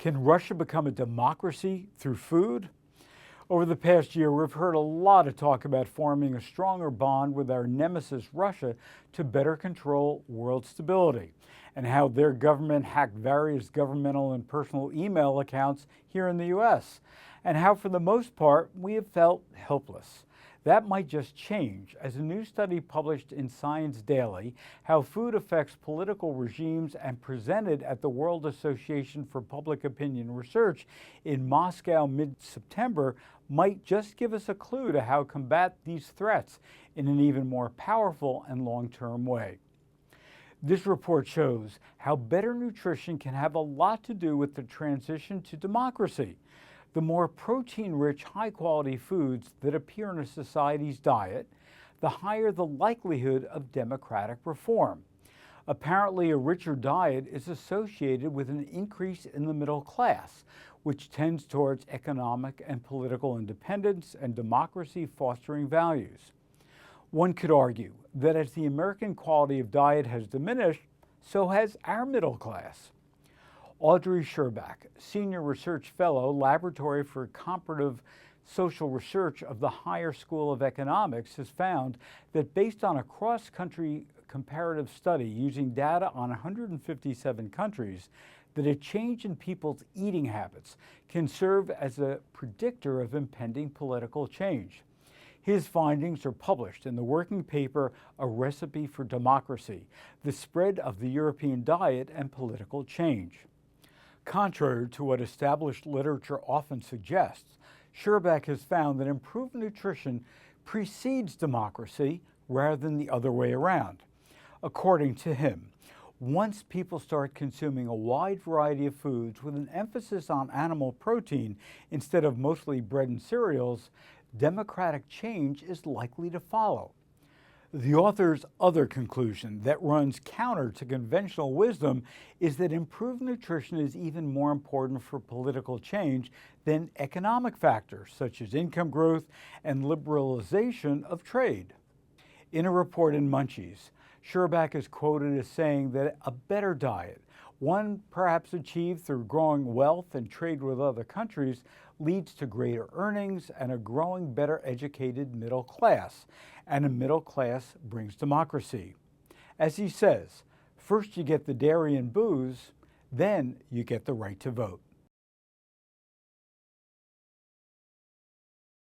Can Russia become a democracy through food? Over the past year, we've heard a lot of talk about forming a stronger bond with our nemesis, Russia, to better control world stability, and how their government hacked various governmental and personal email accounts here in the U.S., and how, for the most part, we have felt helpless. That might just change, as a new study published in Science Daily, How Food Affects Political Regimes, and presented at the World Association for Public Opinion Research in Moscow mid-September, might just give us a clue to how to combat these threats in an even more powerful and long-term way. This report shows how better nutrition can have a lot to do with the transition to democracy. The more protein-rich, high-quality foods that appear in a society's diet, the higher the likelihood of democratic reform. Apparently, a richer diet is associated with an increase in the middle class, which tends towards economic and political independence and democracy-fostering values. One could argue that as the American quality of diet has diminished, so has our middle class. Audrey Sherbak, Senior Research Fellow, Laboratory for Comparative Social Research of the Higher School of Economics, has found that based on a cross-country comparative study using data on 157 countries, that a change in people's eating habits can serve as a predictor of impending political change. His findings are published in the working paper, A Recipe for Democracy, The Spread of the European Diet and Political Change. Contrary to what established literature often suggests, Sherbak has found that improved nutrition precedes democracy rather than the other way around. According to him, once people start consuming a wide variety of foods with an emphasis on animal protein instead of mostly bread and cereals, democratic change is likely to follow. The author's other conclusion that runs counter to conventional wisdom is that improved nutrition is even more important for political change than economic factors such as income growth and liberalization of trade. In a report in Munchies, Sherbak is quoted as saying that a better diet, one perhaps achieved through growing wealth and trade with other countries, leads to greater earnings and a growing, better educated middle class. And a middle class brings democracy. As he says, first you get the dairy and booze, then you get the right to vote.